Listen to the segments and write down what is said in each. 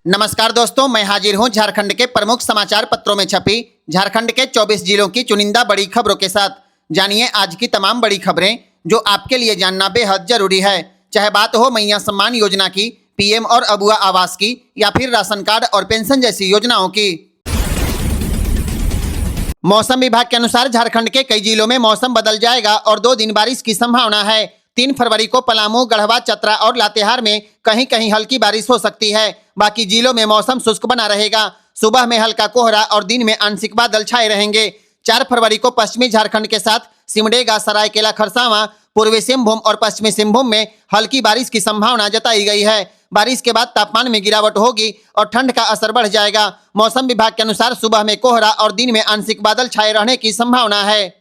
नमस्कार दोस्तों, मैं हाजिर हूं झारखंड के प्रमुख समाचार पत्रों में छपी झारखंड के 24 जिलों की चुनिंदा बड़ी खबरों के साथ। जानिए आज की तमाम बड़ी खबरें जो आपके लिए जानना बेहद जरूरी है। चाहे बात हो मैया सम्मान योजना की, पीएम और अबुआ आवास की, या फिर राशन कार्ड और पेंशन जैसी योजनाओं की। मौसम विभाग के अनुसार झारखंड के कई जिलों में मौसम बदल जाएगा और 2 दिन बारिश की संभावना है। 3 फरवरी को पलामू, गढ़वा, चतरा और लातेहार में कहीं कहीं हल्की बारिश हो सकती है। बाकी जिलों में मौसम शुष्क बना रहेगा। सुबह में हल्का कोहरा और दिन में आंशिक बादल छाए रहेंगे। 4 फरवरी को पश्चिमी झारखंड के साथ सिमडेगा, सरायकेला खरसावां, पूर्वी सिंहभूम और पश्चिमी सिंहभूम में हल्की बारिश की संभावना जताई गई है। बारिश के बाद तापमान में गिरावट होगी और ठंड का असर बढ़ जाएगा। मौसम विभाग के अनुसार सुबह में कोहरा और दिन में आंशिक बादल छाए रहने की संभावना है।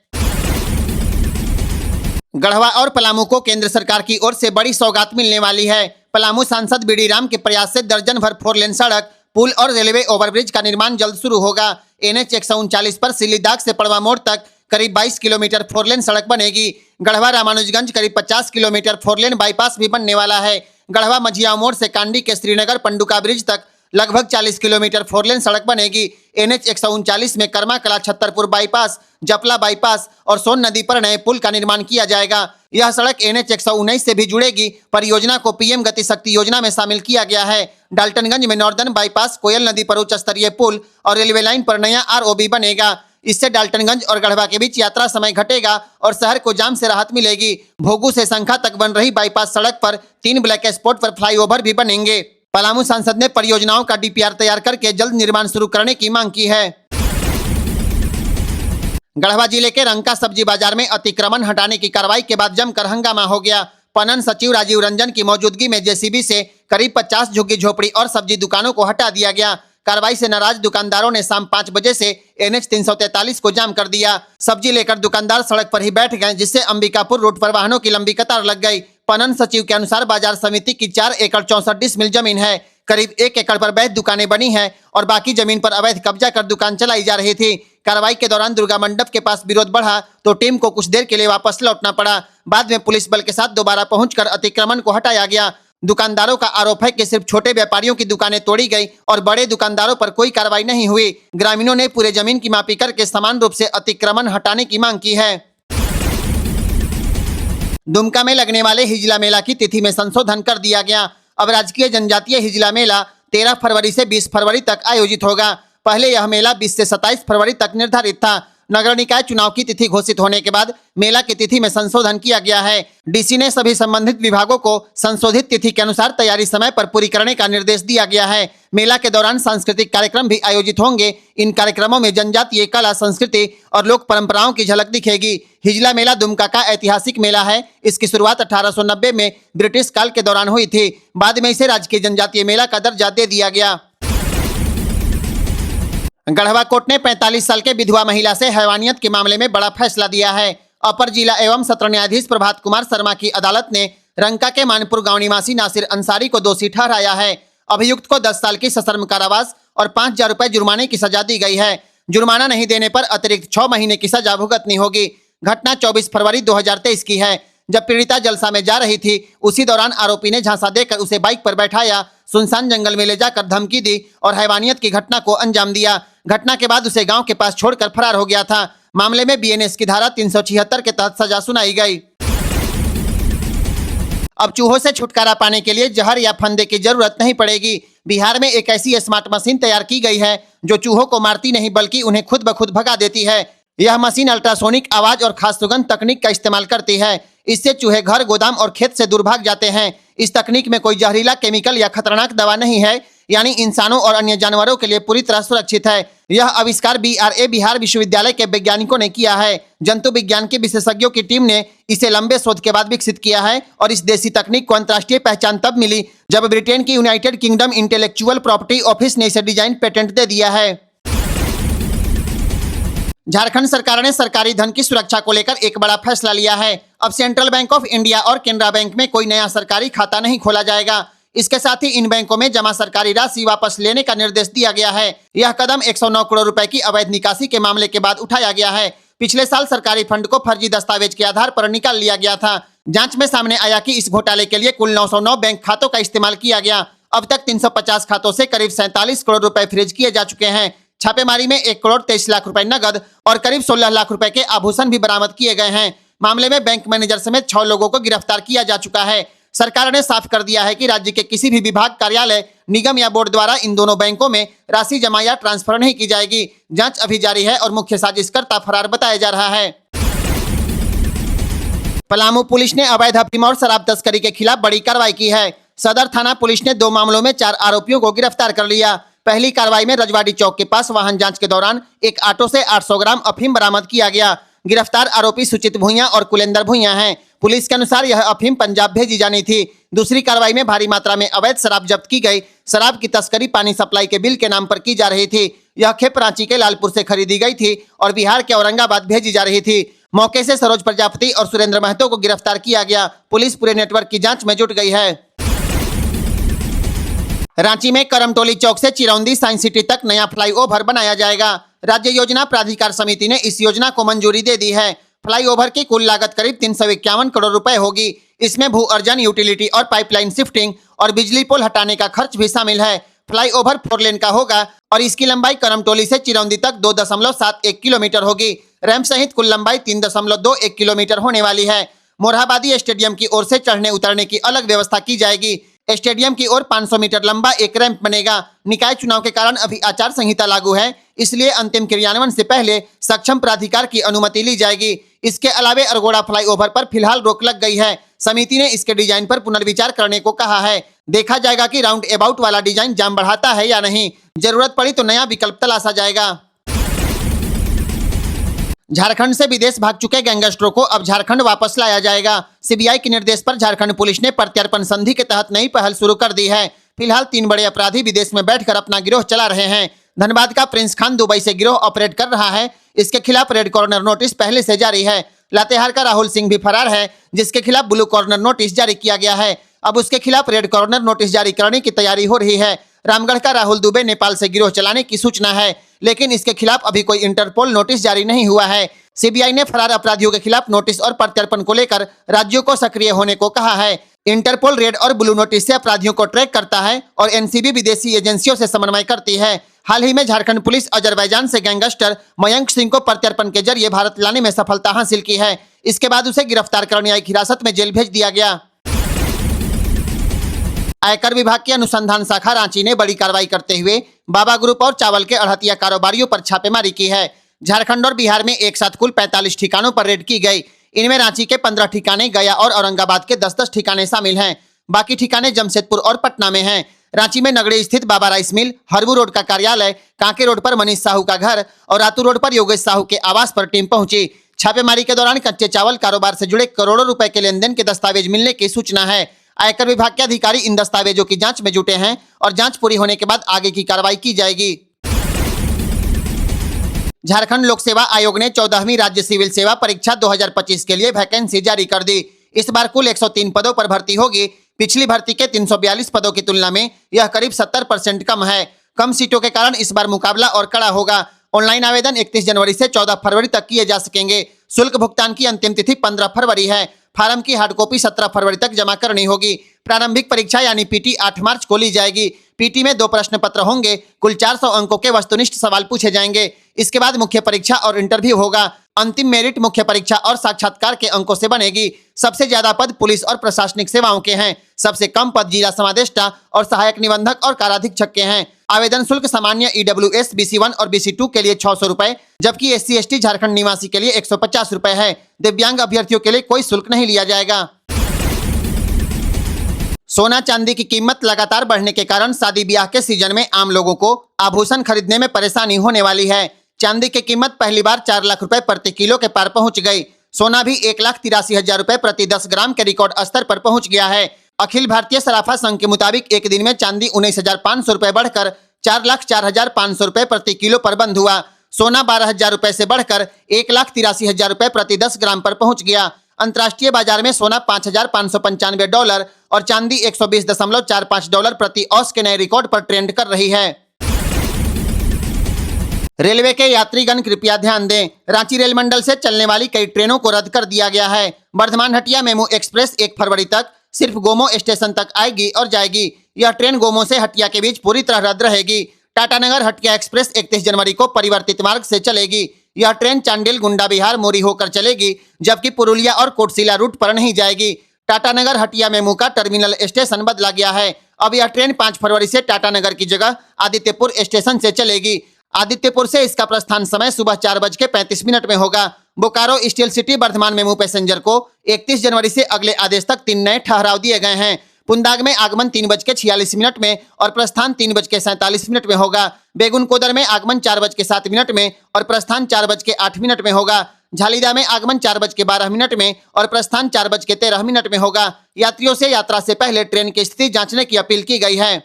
गढ़वा और पलामू को केंद्र सरकार की ओर से बड़ी सौगात मिलने वाली है। पलामू सांसद बीडी राम के प्रयास से दर्जन भर 4 लेन सड़क, पुल और रेलवे ओवरब्रिज का निर्माण जल्द शुरू होगा। NH 139 पर सिल्लीदाग से पड़वा मोड़ तक करीब 22 किलोमीटर 4 लेन सड़क बनेगी। गढ़वा रामानुजगंज करीब 50 किलोमीटर 4 लेन बाईपास भी बनने वाला है। गढ़वा मझिया मोड़ से कांडी के श्रीनगर पंडुका ब्रिज तक लगभग 40 किलोमीटर 4 लेन सड़क बनेगी। NH 139 में कर्मा कला, छतरपुर बाईपास, जपला बाईपास और सोन नदी पर नए पुल का निर्माण किया जाएगा। यह सड़क NH 119 से भी जुड़ेगी। परियोजना को PM गति शक्ति योजना में शामिल किया गया है। डाल्टनगंज में नॉर्दर्न बाईपास, कोयल नदी पर उच्च स्तरीय पुल और रेलवे लाइन पर नया ROB बनेगा। इससे डाल्टनगंज और गढ़वा के बीच यात्रा समय घटेगा और शहर को जाम से राहत मिलेगी। भोगू से संखा तक बन रही बाईपास सड़क पर 3 ब्लैक स्पॉट पर फ्लाईओवर भी बनेंगे। पलामू सांसद ने परियोजनाओं का DPR तैयार करके जल्द निर्माण शुरू करने की मांग की है। गढ़वा जिले के रंका सब्जी बाजार में अतिक्रमण हटाने की कार्रवाई के बाद जमकर हंगामा हो गया। पणन सचिव राजीव रंजन की मौजूदगी में JCB से करीब 50 झुग्गी झोपड़ी और सब्जी दुकानों को हटा दिया गया। कार्रवाई से नाराज दुकानदारों ने शाम 5 बजे से NH 343 को जाम कर दिया। सब्जी लेकर दुकानदार सड़क पर ही बैठ गए, जिससे अंबिकापुर रोड पर वाहनों की लंबी कतार लग गई। पणन सचिव के अनुसार बाजार समिति की 4 एकड़ 64 डिसमिल जमीन है। करीब 1 एकड़ पर वैध दुकानें बनी हैं और बाकी जमीन पर अवैध कब्जा कर दुकान चलाई जा रही थी। कार्रवाई के दौरान दुर्गा मंडप के पास विरोध बढ़ा तो टीम को कुछ देर के लिए वापस लौटना पड़ा। बाद में पुलिस बल के साथ दोबारा पहुंचकर अतिक्रमण को हटाया गया। दुकानदारों का आरोप है कि सिर्फ छोटे व्यापारियों की दुकानें तोड़ी गई और बड़े दुकानदारों पर कोई कार्रवाई नहीं हुई। ग्रामीणों ने पूरे जमीन की मापी करके समान रूप से अतिक्रमण हटाने की मांग की है। दुमका में लगने वाले हिजला मेला की तिथि में संशोधन कर दिया गया। अब राजकीय जनजातीय हिजला मेला 13 फरवरी से 20 फरवरी तक आयोजित होगा। पहले यह मेला 20 से 27 फरवरी तक निर्धारित था। नगर निकाय चुनाव की तिथि घोषित होने के बाद मेला की तिथि में संशोधन किया गया है। DC ने सभी संबंधित विभागों को संशोधित तिथि के अनुसार तैयारी समय पर पूरी करने का निर्देश दिया गया है। मेला के दौरान सांस्कृतिक कार्यक्रम भी आयोजित होंगे। इन कार्यक्रमों में जनजातीय कला, संस्कृति और लोक परंपराओं की झलक दिखेगी। हिजला मेला दुमका का ऐतिहासिक मेला है। इसकी शुरुआत 1890 में ब्रिटिश काल के दौरान हुई थी। बाद में इसे राजकीय जनजातीय मेला का दर्जा दे दिया गया। गढ़वा कोर्ट ने 45 साल के विधवा महिला से हैवानियत के मामले में बड़ा फैसला दिया है। अपर जिला एवं सत्र न्यायाधीश प्रभात कुमार शर्मा की अदालत ने रंका के मानपुर गांव निवासी नासिर अंसारी को दोषी ठहराया है। अभियुक्त को 10 साल की सश्रम कारावास और 5,000 रुपए जुर्माने की सजा दी गई है। जुर्माना नहीं देने पर अतिरिक्त 6 महीने की सजा भुगतनी होगी। घटना 24 फरवरी 2023 की है, जब पीड़िता जलसा में जा रही थी। उसी दौरान आरोपी ने झांसा देकर उसे बाइक पर बैठाया, सुनसान जंगल में ले जाकर धमकी दी और हैवानियत की घटना को अंजाम दिया। घटना के बाद उसे गांव के पास छोड़कर फरार हो गया था। मामले में BNS की धारा 376 के तहत सजा सुनाई गई। अब चूहों से छुटकारा पाने के लिए जहर या फंदे की जरूरत नहीं पड़ेगी। बिहार में एक ऐसी स्मार्ट मशीन तैयार की गई है जो चूहों को मारती नहीं बल्कि उन्हें खुद ब खुद भगा देती है। यह मशीन अल्ट्रासोनिक आवाज और खास सुगंध तकनीक का इस्तेमाल करती है। इससे चूहे घर, गोदाम और खेत से दूर भाग जाते हैं। इस तकनीक में कोई जहरीला केमिकल या खतरनाक दवा नहीं है, यानी इंसानों और अन्य जानवरों के लिए पूरी तरह सुरक्षित है। यह आविष्कार BRA बिहार विश्वविद्यालय के वैज्ञानिकों ने किया है। जंतु विज्ञान के विशेषज्ञों की टीम ने इसे लंबे शोध के बाद विकसित किया है और इस देसी तकनीक को अंतर्राष्ट्रीय पहचान तब मिली जब ब्रिटेन की United kingdom intellectual property office ने इसे डिजाइन पेटेंट दे दिया है। झारखंड सरकार ने सरकारी धन की सुरक्षा को लेकर एक बड़ा फैसला लिया है। अब सेंट्रल बैंक ऑफ इंडिया और केनरा बैंक में कोई नया सरकारी खाता नहीं खोला जाएगा। इसके साथ ही इन बैंकों में जमा सरकारी राशि वापस लेने का निर्देश दिया गया है। यह कदम 109 करोड़ रुपए की अवैध निकासी के मामले के बाद उठाया गया है। पिछले साल सरकारी फंड को फर्जी दस्तावेज के आधार पर निकाल लिया गया था। जांच में सामने आया कि इस घोटाले के लिए कुल 909 बैंक खातों का इस्तेमाल किया गया अब तक 350 खातों से करीब 47 करोड़ रुपए फ्रीज किए जा चुके हैं। छापेमारी में 1 करोड़ 23 लाख रुपए नगद और करीब 16 लाख रुपए के आभूषण भी बरामद किए गए हैं। मामले में बैंक मैनेजर समेत 6 लोगों को गिरफ्तार किया जा चुका है। सरकार ने साफ कर दिया है कि राज्य के किसी भी विभाग, कार्यालय, निगम या बोर्ड द्वारा इन दोनों बैंकों में राशि जमा या ट्रांसफर नहीं की जाएगी। जांच अभी जारी है और मुख्य साजिशकर्ता फरार बताया जा रहा है। पलामू पुलिस ने अवैध अफीम और शराब तस्करी के खिलाफ बड़ी कार्रवाई की है। सदर थाना पुलिस ने 2 मामलों में 4 आरोपियों को गिरफ्तार कर लिया। पहली कार्रवाई में रजवाड़ी चौक के पास वाहन जांच के दौरान एक ऑटो से 800 ग्राम अफीम बरामद किया गया। गिरफ्तार आरोपी सुचित भुइयां और कुलेंदर भुइयां हैं। पुलिस के अनुसार यह अफीम पंजाब भेजी जानी थी। दूसरी कार्रवाई में भारी मात्रा में अवैध शराब जब्त की गई। शराब की तस्करी पानी सप्लाई के बिल के नाम पर की जा रही थी। यह खेप रांची के लालपुर से खरीदी गई थी और बिहार के औरंगाबाद भेजी जा रही थी। मौके से सरोज प्रजापति और सुरेंद्र महतो को गिरफ्तार किया गया। पुलिस पूरे नेटवर्क की जांच में जुट गई है। रांची में करमटोली चौक से चिरौंदी साइंस सिटी तक नया फ्लाईओवर बनाया जाएगा। राज्य योजना प्राधिकार समिति ने इस योजना को मंजूरी दे दी है। फ्लाईओवर की कुल लागत करीब 351 करोड़ रुपए होगी। इसमें भू अर्जन, यूटिलिटी और पाइपलाइन शिफ्टिंग और बिजली पोल हटाने का खर्च भी शामिल है। फ्लाईओवर 4 लेन का होगा और इसकी लंबाई करमटोली से चिरौंदी तक 2.71 किलोमीटर होगी। रैंप सहित कुल लंबाई 3.21 किलोमीटर होने वाली है। मोरहाबादी स्टेडियम की ओर से चढ़ने उतरने की अलग व्यवस्था की जाएगी। स्टेडियम की ओर 500 मीटर लंबा एक रैंप बनेगा। निकाय चुनाव के कारण अभी आचार संहिता लागू है, इसलिए अंतिम क्रियान्वयन से पहले सक्षम प्राधिकार की अनुमति ली जाएगी। इसके अलावे अरगोड़ा फ्लाईओवर पर फिलहाल रोक लग गई है। समिति ने इसके डिजाइन पर पुनर्विचार करने को कहा है। देखा जाएगा कि राउंड अबाउट वाला डिजाइन जाम बढ़ाता है या नहीं। जरूरत पड़ी तो नया विकल्प तलाशा जाएगा। झारखंड से विदेश भाग चुके गैंगस्टरों को अब झारखंड वापस लाया जाएगा। सीबीआई के निर्देश पर झारखंड पुलिस ने प्रत्यर्पण संधि के तहत नई पहल शुरू कर दी है। फिलहाल 3 बड़े अपराधी विदेश में बैठकर अपना गिरोह चला रहे हैं। धनबाद का प्रिंस खान दुबई से गिरोह ऑपरेट कर रहा है। इसके खिलाफ रेड कॉर्नर नोटिस पहले से जारी है। लातेहार का राहुल सिंह भी फरार है, जिसके खिलाफ ब्लू कॉर्नर नोटिस जारी किया गया है। अब उसके खिलाफ रेड कॉर्नर नोटिस जारी करने की तैयारी हो रही है। रामगढ़ का राहुल दुबे नेपाल से गिरोह चलाने की सूचना है, लेकिन इसके खिलाफ अभी कोई इंटरपोल नोटिस जारी नहीं हुआ है। सीबीआई ने फरार अपराधियों के खिलाफ नोटिस और प्रत्यर्पण को लेकर राज्यों को सक्रिय होने को कहा है। इंटरपोल रेड और ब्लू नोटिस से अपराधियों को ट्रैक करता है और एनसीबी विदेशी एजेंसियों से समन्वय करती है। हाल ही में झारखंड पुलिस अजरबैजान से गैंगस्टर मयंक सिंह को प्रत्यर्पण के जरिए भारत लाने में सफलता हासिल की है। इसके बाद उसे गिरफ्तार कर न्यायिक हिरासत में जेल भेज दिया गया। आयकर विभाग की अनुसंधान शाखा रांची ने बड़ी कार्रवाई करते हुए बाबा ग्रुप और चावल के अड़हतिया कारोबारियों पर छापेमारी की है। झारखंड और बिहार में एक साथ कुल 45 ठिकानों पर रेड की गई। इनमें रांची के 15 ठिकाने, गया और औरंगाबाद के 10-10 ठिकाने शामिल हैं। बाकी ठिकाने जमशेदपुर और पटना में हैं। रांची में नगड़ी स्थित बाबा राइस मिल, हरबू रोड का कार्यालय, कांके रोड पर मनीष साहू का घर और रातू रोड पर योगेश साहू के आवास पर टीम पहुंची। छापेमारी के दौरान कच्चे चावल कारोबार से जुड़े करोड़ों रुपए के लेनदेन के दस्तावेज मिलने की सूचना है। आयकर विभाग के अधिकारी इन दस्तावेजों की जांच में जुटे हैं और जांच पूरी होने के बाद आगे की कार्रवाई की जाएगी। झारखंड लोक सेवा आयोग ने 14वीं राज्य सिविल सेवा परीक्षा 2025 के लिए वैकेंसी जारी कर दी। इस बार कुल 103 पदों पर भर्ती होगी। पिछली भर्ती के 342 पदों की तुलना में यह करीब 70% कम है। कम सीटों के कारण इस बार मुकाबला और कड़ा होगा। ऑनलाइन आवेदन 31 जनवरी से 14 फरवरी तक किए जा सकेंगे। शुल्क भुगतान की अंतिम तिथि 15 फरवरी है। फार्म की हार्ड कॉपी 17 फरवरी तक जमा करनी होगी। प्रारंभिक परीक्षा यानी पीटी 8 मार्च को ली जाएगी। पीटी में 2 प्रश्न पत्र होंगे। कुल 400 अंकों के वस्तुनिष्ठ सवाल पूछे जाएंगे। इसके बाद मुख्य परीक्षा और इंटरव्यू होगा। अंतिम मेरिट मुख्य परीक्षा और साक्षात्कार के अंकों से बनेगी। सबसे ज्यादा पद पुलिस और प्रशासनिक सेवाओं के हैं। सबसे कम पद जिला समादेष्टा और सहायक निबंधक और काराधीक्षक के हैं। आवेदन शुल्क सामान्य ईडब्ल्यूएस BC1 और BC2 के लिए 600 रुपए, जबकि SC/ST झारखंड निवासी के लिए 150 रुपए है। दिव्यांग अभ्यर्थियों के लिए कोई शुल्क नहीं लिया जाएगा। सोना चांदी की कीमत लगातार बढ़ने के कारण शादी ब्याह के सीजन में आम लोगों को आभूषण खरीदने में परेशानी होने वाली है। चांदी की कीमत पहली बार 4 लाख रुपए प्रति किलो के पार पहुंच गई। सोना भी 1,83,000 रुपए प्रति 10 ग्राम के रिकॉर्ड स्तर पर पहुंच गया है। अखिल भारतीय सराफा संघ के मुताबिक एक दिन में चांदी 19,500 रुपए बढ़कर 4,04,500 रुपए प्रति किलो पर बंद हुआ। सोना 12,000 रुपए से बढ़कर 1,83,000 रुपए प्रति 10 ग्राम पर पहुंच गया। अंतर्राष्ट्रीय बाजार में सोना $5,595 और चांदी $120.45 प्रति औंस के नए रिकॉर्ड पर ट्रेंड कर रही है। रेलवे के यात्रीगण कृपया ध्यान दें, रांची रेल मंडल से चलने वाली कई ट्रेनों को रद्द कर दिया गया है। वर्धमान हटिया मेमू एक्सप्रेस 1 फरवरी तक सिर्फ गोमो स्टेशन तक आएगी और जाएगी। यह ट्रेन गोमो से हटिया के बीच पूरी तरह रद्द रहेगी। टाटानगर हटिया एक्सप्रेस 31 जनवरी को परिवर्तित मार्ग से चलेगी। यह ट्रेन चांडिल, गुंडा बिहार, मोरी होकर चलेगी, जबकि पुरुलिया और कोटशिला रूट पर नहीं जाएगी। टाटानगर हटिया मेमू का टर्मिनल स्टेशन बदला गया है। अब यह ट्रेन 5 फरवरी से टाटानगर की जगह आदित्यपुर स्टेशन से चलेगी। आदित्यपुर से इसका प्रस्थान समय सुबह 4:35 में होगा। Bokaro steel city Bardhaman MEMU passenger को 31 जनवरी से अगले आदेश तक 3 नए ठहराव दिए गए हैं। पुंदाग में आगमन 3:46 में और प्रस्थान 3:47 में होगा। बेगुनकोदर में आगमन 4:07 में और प्रस्थान 4:08 में होगा। झालीदा में आगमन 4:12 में और प्रस्थान 4:13 में होगा। यात्रियों से यात्रा से पहले ट्रेन की स्थिति जांचने की अपील की गई है।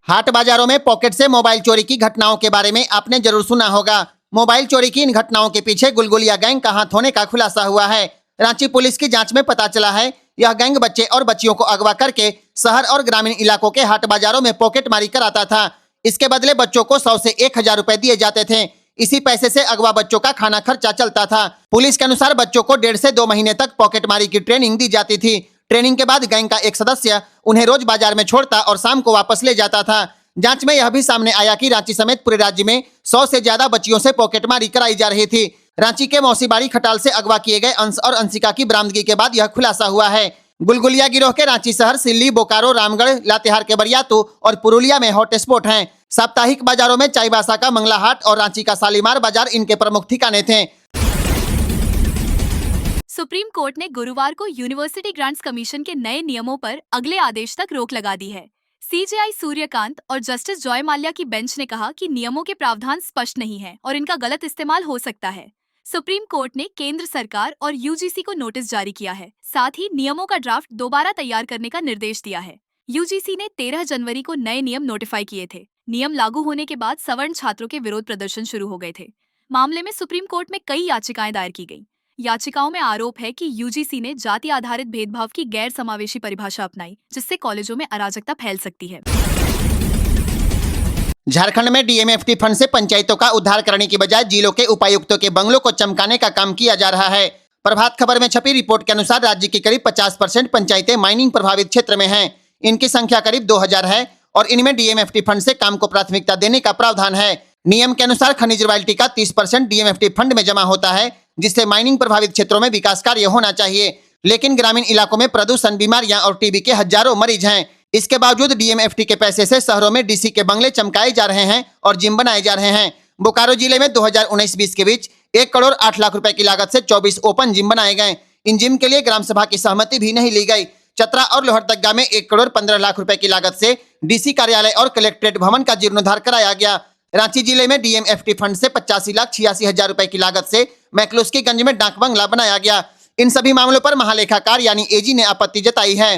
हाट बाजारों में पॉकेट से मोबाइल चोरी की घटनाओं के बारे में आपने जरूर सुना होगा। मोबाइल चोरी की इन घटनाओं के पीछे गुलगुलिया गैंग का हाथ होने का खुलासा हुआ है। रांची पुलिस की जांच में पता चला है, यह गैंग बच्चे और बच्चियों को अगवा करके शहर और ग्रामीण इलाकों के हाट बाजारों में पॉकेट मारी कराता था। इसके बदले बच्चों को 100 से 1000 रुपए दिए जाते थे। इसी पैसे से अगवा बच्चों का खाना खर्चा चलता था। पुलिस के अनुसार बच्चों को 1.5 से 2 महीने तक पॉकेट मारी की ट्रेनिंग दी जाती थी। ट्रेनिंग के बाद गैंग का एक सदस्य उन्हें रोज बाजार में छोड़ता और शाम को वापस ले जाता था। जांच में यह भी सामने आया कि रांची समेत पूरे राज्य में 100 से ज्यादा बच्चियों से पॉकेटमारी कराई जा रही थी। रांची के मौसीबाड़ी खटाल से अगवा किए गए अंश और अंशिका की बरामदगी के बाद यह खुलासा हुआ है। गुलगुलिया गिरोह के रांची शहर, सिल्ली, बोकारो, रामगढ़, लातेहार के बरियातू और पुरुलिया में हॉटस्पॉट हैं। साप्ताहिक बाजारों में चाईबासा का मंगला हाट और रांची का शालीमार बाजार इनके प्रमुख ठिकाने थे। सुप्रीम कोर्ट ने गुरुवार को यूनिवर्सिटी ग्रांट्स कमीशन के नए नियमों पर अगले आदेश तक रोक लगा दी है। सीजेआई सूर्यकांत और जस्टिस जॉय माल्या की बेंच ने कहा कि नियमों के प्रावधान स्पष्ट नहीं है और इनका गलत इस्तेमाल हो सकता है। सुप्रीम कोर्ट ने केंद्र सरकार और यूजीसी को नोटिस जारी किया है। साथ ही नियमों का ड्राफ्ट दोबारा तैयार करने का निर्देश दिया है। यूजीसी ने 13 जनवरी को नए नियम नोटिफाई किए थे। नियम लागू होने के बाद सवर्ण छात्रों के विरोध प्रदर्शन शुरू हो गए थे। मामले में सुप्रीम कोर्ट में कई याचिकाएं दायर की गईं। याचिकाओं में आरोप है कि यूजीसी ने जाति आधारित भेदभाव की गैर समावेशी परिभाषा अपनाई, जिससे कॉलेजों में अराजकता फैल सकती है। झारखंड में डीएमएफटी फंड से पंचायतों का उद्धार करने की बजाय जिलों के उपायुक्तों के बंगलों को चमकाने का काम किया जा रहा है। प्रभात खबर में छपी रिपोर्ट के अनुसार राज्य की करीब 50% पंचायतें माइनिंग प्रभावित क्षेत्र में हैं। इनकी संख्या करीब 2000 है और इनमें डीएमएफटी फंड से काम को प्राथमिकता देने का प्रावधान है। नियम के अनुसार खनिज रॉयल्टी का 30% डीएमएफटी फंड में जमा होता है, जिससे माइनिंग प्रभावित क्षेत्रों में विकास कार्य होना चाहिए। लेकिन ग्रामीण इलाकों में प्रदूषण, बीमारियां और टीबी के हजारों मरीज हैं। इसके बावजूद डीएमएफटी के पैसे से शहरों में डीसी के बंगले चमकाए जा रहे हैं और जिम बनाए जा रहे हैं। बोकारो जिले में 2019-20 के बीच 1 करोड़ 8 लाख रुपए की लागत से 24 ओपन जिम बनाए गए। इन जिम के लिए ग्राम सभा की सहमति भी नहीं ली गई। चतरा और लोहरदगा में 1 करोड़ 15 लाख रुपए की लागत से डीसी कार्यालय और कलेक्ट्रेट भवन का जीर्णोद्धार कराया गया। रांची जिले में डीएमएफटी फंड से 85,86,000 रुपए की लागत से मैक्लुस्कीगंज में डाक बंगला बनाया गया। इन सभी मामलों पर महालेखाकार यानी एजी ने आपत्ति जताई है।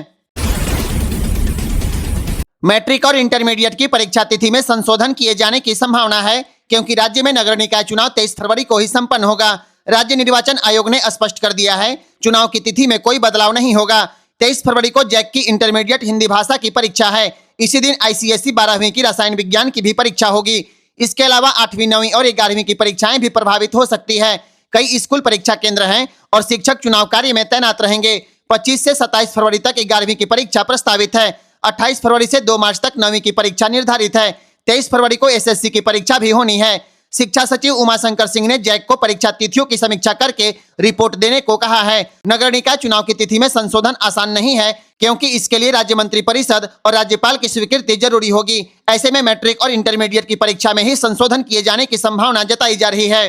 मैट्रिक और इंटरमीडिएट की परीक्षा तिथि में संशोधन किए जाने की संभावना है, क्योंकि राज्य में नगर निकाय चुनाव 23 फरवरी को ही संपन्न होगा। राज्य निर्वाचन आयोग ने स्पष्ट कर दिया है, चुनाव की तिथि में कोई बदलाव नहीं होगा। 23 फरवरी को जैक की इंटरमीडिएट हिंदी भाषा की परीक्षा है। इसी दिन आईसीएसई 12वीं की रसायन विज्ञान की भी परीक्षा होगी। इसके अलावा 8वीं, 9वीं और 11वीं की परीक्षाएं भी प्रभावित हो सकती है। कई स्कूल परीक्षा केंद्र हैं और शिक्षक चुनाव कार्य में तैनात रहेंगे। 25 से 27 फरवरी तक 11वीं की परीक्षा प्रस्तावित है। 28 फरवरी से 2 मार्च तक 9वीं की परीक्षा निर्धारित है। 23 फरवरी को एसएससी की परीक्षा भी होनी है। शिक्षा सचिव उमाशंकर सिंह ने जैक को परीक्षा तिथियों की समीक्षा करके रिपोर्ट देने को कहा है। नगर निकाय चुनाव की तिथि में संशोधन आसान नहीं है, क्योंकि इसके लिए राज्य मंत्रिपरिषद और राज्यपाल की स्वीकृति जरूरी होगी। ऐसे में मैट्रिक और इंटरमीडिएट की परीक्षा में ही संशोधन किए जाने की संभावना जताई जा रही है।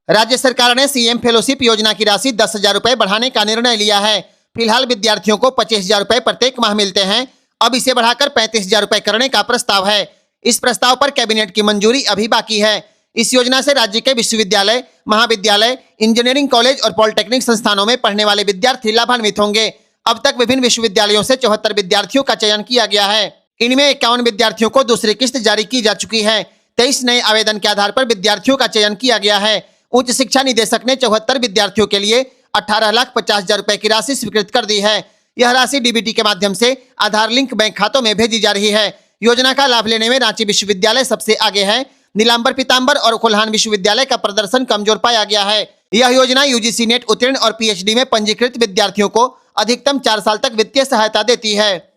राज्य सरकार ने सीएम फेलोशिप योजना की राशि 10,000 रुपए बढ़ाने का निर्णय लिया है। फिलहाल विद्यार्थियों को 25,000 रुपए प्रत्येक माह मिलते हैं। अब इसे बढ़ाकर 35,000 रुपए करने का प्रस्ताव है। इस प्रस्ताव पर कैबिनेट की मंजूरी अभी बाकी है। इस योजना से राज्य के विश्वविद्यालय, महाविद्यालय, इंजीनियरिंग कॉलेज और पॉलिटेक्निक संस्थानों में पढ़ने वाले विद्यार्थी लाभान्वित होंगे। अब तक विभिन्न विश्वविद्यालयों से 74 विद्यार्थियों का चयन किया गया है। इनमें 51 विद्यार्थियों को दूसरी किस्त जारी की जा चुकी है। 23 नए आवेदन के आधार पर विद्यार्थियों का चयन किया गया है। उच्च शिक्षा निदेशक ने 74 विद्यार्थियों के लिए 18,50,000 रुपए की राशि स्वीकृत कर दी है। यह राशि डीबीटी के माध्यम से आधार लिंक बैंक खातों में भेजी जा रही है। योजना का लाभ लेने में रांची विश्वविद्यालय सबसे आगे है। नीलांबर, पीतांबर और कोल्हान विश्वविद्यालय का प्रदर्शन कमजोर पाया गया है। यह योजना यूजीसी नेट उत्तीर्ण और पीएचडी में पंजीकृत विद्यार्थियों को अधिकतम 4 साल तक वित्तीय सहायता देती है।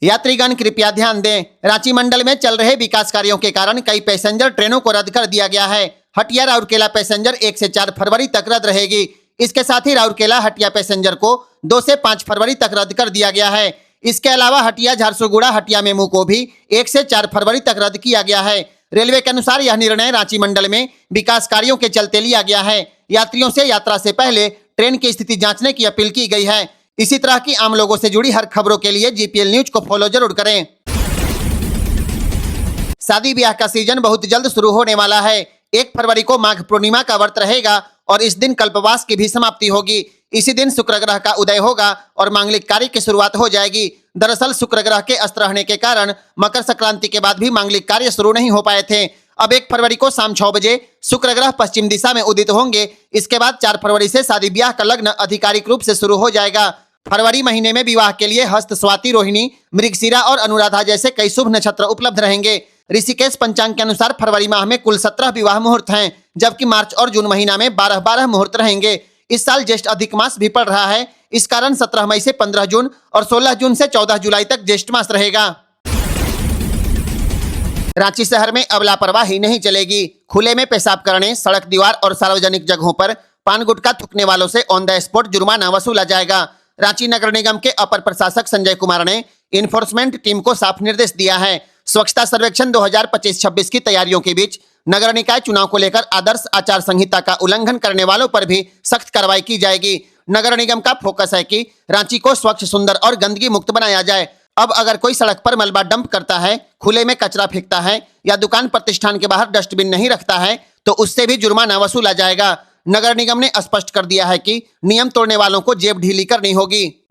यात्रीगण कृपया ध्यान दें, रांची मंडल में चल रहे विकास कार्यों के कारण कई पैसेंजर ट्रेनों को रद्द कर दिया गया है। हटिया राउरकेला पैसेंजर 1 से 4 फरवरी तक रद्द रहेगी। इसके साथ ही राउरकेला हटिया पैसेंजर को 2 से 5 फरवरी तक रद्द कर दिया गया है। इसके अलावा हटिया झारसुगुड़ा हटिया मेमू को भी 1 से 4 फरवरी तक रद्द किया गया है। रेलवे के अनुसार यह निर्णय रांची मंडल में विकास कार्यों के चलते लिया गया है। यात्रियों से यात्रा से पहले ट्रेन की स्थिति जांचने की अपील की गई है। इसी तरह की आम लोगों से जुड़ी हर खबरों के लिए जीपीएल न्यूज को फॉलो जरूर करें। शादी ब्याह का सीजन बहुत जल्द शुरू होने वाला है। 1 फरवरी को माघ पूर्णिमा का व्रत रहेगा और इस दिन कल्पवास की भी समाप्ति होगी। इसी दिन शुक्र ग्रह का उदय होगा और मांगलिक कार्य की शुरुआत हो जाएगी। दरअसल शुक्र ग्रह के अस्त रहने के कारण मकर संक्रांति के बाद भी मांगलिक कार्य शुरू नहीं हो पाए थे। अब 1 फरवरी को शाम 6 बजे शुक्र ग्रह पश्चिम दिशा में उदित होंगे। इसके बाद 4 फरवरी से शादी ब्याह का लग्न आधिकारिक रूप से शुरू हो जाएगा। फरवरी महीने में विवाह के लिए हस्त, स्वाति, रोहिणी, मृगशिरा और अनुराधा जैसे कई शुभ नक्षत्र उपलब्ध रहेंगे। ऋषिकेश पंचांग के अनुसार फरवरी माह में कुल 17 विवाह मुहूर्त हैं, जबकि मार्च और जून महीना में 12 मुहूर्त रहेंगे। इस साल ज्येष्ठ अधिक मास भी पड़ रहा है। इस कारण 17 मई से 15 जून और 16 जून से 14 जुलाई तक ज्येष्ठ मास रहेगा। रांची शहर में अब लापरवाही नहीं चलेगी। खुले में पेशाब करने, सड़क दीवार और सार्वजनिक जगहों पर पान गुटखा थूकने वालों से ऑन द स्पॉट जुर्माना वसूला जाएगा। रांची नगर निगम के अपर प्रशासक संजय कुमार ने इन्फोर्समेंट टीम को साफ निर्देश दिया है। स्वच्छता सर्वेक्षण 2025-26 की तैयारियों के बीच नगर निकाय चुनाव को लेकर आदर्श आचार संहिता का उल्लंघन करने वालों पर भी सख्त कार्रवाई की जाएगी। नगर निगम का फोकस है कि रांची को स्वच्छ, सुंदर और गंदगी मुक्त बनाया जाए। अब अगर कोई सड़क पर मलबा डंप करता है, खुले में कचरा फेंकता है या दुकान प्रतिष्ठान के बाहर डस्टबिन नहीं रखता है तो उससे भी जुर्माना वसूला जाएगा। नगर निगम ने स्पष्ट कर दिया है कि नियम तोड़ने वालों को जेब ढीली करनी होगी।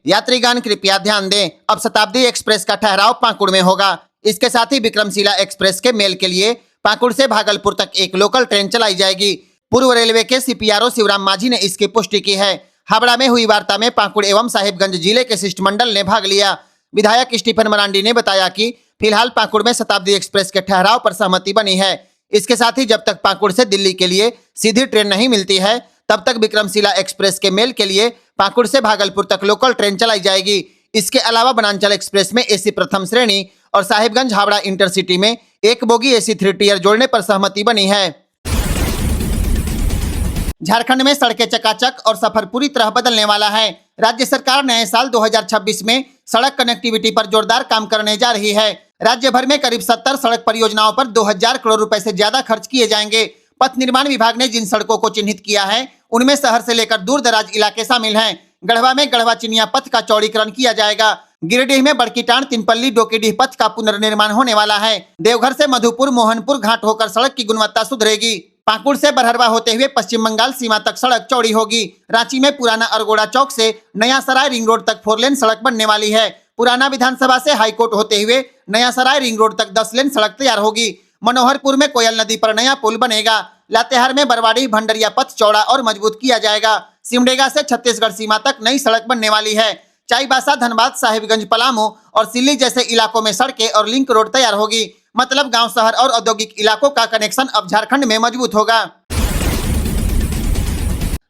यात्रीगण कृपया ध्यान दें, अब शताब्दी एक्सप्रेस का ठहराव पाकुड़ में होगा। इसके साथ ही विक्रमशिला एक्सप्रेस के मेल के लिए पाकुड़ से भागलपुर तक एक लोकल ट्रेन चलाई जाएगी। पूर्व रेलवे के सीपीआरओ शिवराम मांझी ने इसकी पुष्टि की है। हावड़ा में हुई वार्ता में पाकुड़ एवं साहिबगंज जिले के शिष्टमंडल ने भाग लिया। विधायक स्टीफन मरांडी ने बताया कि फिलहाल पाकुड़ में शताब्दी एक्सप्रेस के ठहराव पर सहमति बनी है। इसके साथ ही जब तक पाकुड़ से दिल्ली के लिए सीधी ट्रेन नहीं मिलती है, तब तक विक्रमशिला एक्सप्रेस के मेल के लिए पाकुड़ से भागलपुर तक लोकल ट्रेन चलाई जाएगी। इसके अलावा बनांचल एक्सप्रेस में एसी प्रथम श्रेणी और साहिबगंज हावड़ा इंटरसिटी में एक बोगी एसी 3 टियर जोड़ने पर सहमति बनी है। झारखंड में सड़कें चकाचक और सफर पूरी तरह बदलने वाला है। राज्य सरकार नए साल 2026 में सड़क कनेक्टिविटी पर जोरदार काम करने जा रही है। राज्य भर में करीब 70 सड़क परियोजनाओं पर 2000 करोड़ रुपए से ज्यादा खर्च किए जाएंगे। पथ निर्माण विभाग ने जिन सड़कों को चिन्हित किया है उनमें शहर से लेकर दूर दराज इलाके शामिल हैं। गढ़वा में गढ़वा चिनिया पथ का चौड़ीकरण किया जाएगा। गिरिडीह में बड़कीटाण तिनपल्ली डोकीडीह पथ का पुनर्निर्माण होने वाला है। देवघर से मधुपुर मोहनपुर घाट होकर सड़क की गुणवत्ता सुधरेगी। पाकुड़ से बरहरवा होते हुए पश्चिम बंगाल सीमा तक सड़क चौड़ी होगी। रांची में पुराना अरगोड़ा चौक से नया सराय रिंग रोड तक 4 लेन सड़क बनने वाली है। पुराना विधानसभा से हाईकोर्ट होते हुए नया सराय रिंग रोड तक 10 लेन सड़क तैयार होगी। मनोहरपुर में कोयल नदी पर नया पुल बनेगा। लातेहार में बरवाड़ी भंडरिया पथ चौड़ा और मजबूत किया जाएगा। सिमडेगा से छत्तीसगढ़ सीमा तक नई सड़क बनने वाली है। चाईबासा, धनबाद, साहिबगंज, पलामू और सिल्ली जैसे इलाकों में सड़कें और लिंक रोड तैयार होगी। मतलब गांव, शहर और औद्योगिक इलाकों का कनेक्शन अब झारखंड में मजबूत होगा।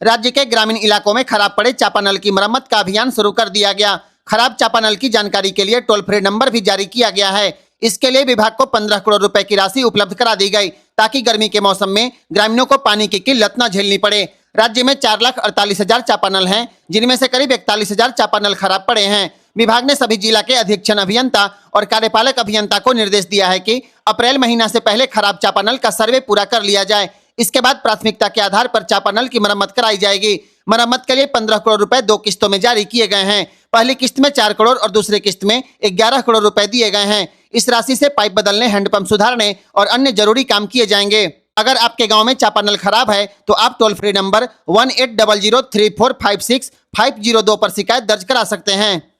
राज्य के ग्रामीण इलाकों में खराब पड़े चापानल की मरम्मत का अभियान शुरू कर दिया गया। खराब चापानल की जानकारी के लिए टोल फ्री नंबर भी जारी किया गया है। इसके लिए विभाग को 15 करोड़ रुपए की राशि उपलब्ध करा दी गई ताकि गर्मी के मौसम में ग्रामीणों को पानी की किल्लत न झेलनी पड़े। राज्य में 4,48,000 चापानल हैं, जिनमें से करीब 41,000 चापानल खराब पड़े हैं। विभाग ने सभी जिला के अधीक्षण अभियंता और कार्यपालक अभियंता को निर्देश दिया है कि अप्रैल महीना से पहले खराब चापानल का सर्वे पूरा कर लिया जाए। इसके बाद प्राथमिकता के आधार पर चापानल की मरम्मत कराई जाएगी। मरम्मत के लिए 15 करोड़ रुपए 2 किस्तों में जारी किए गए हैं। पहली किस्त में 4 करोड़ और दूसरी किस्त में 11 करोड़ रुपए दिए गए हैं। इस राशि से पाइप बदलने, हैंडपंप सुधारने और अन्य जरूरी काम किए जाएंगे। अगर आपके गांव में चापानल खराब है तो आप टोल फ्री नंबर 18003456 502 पर शिकायत दर्ज करा सकते हैं।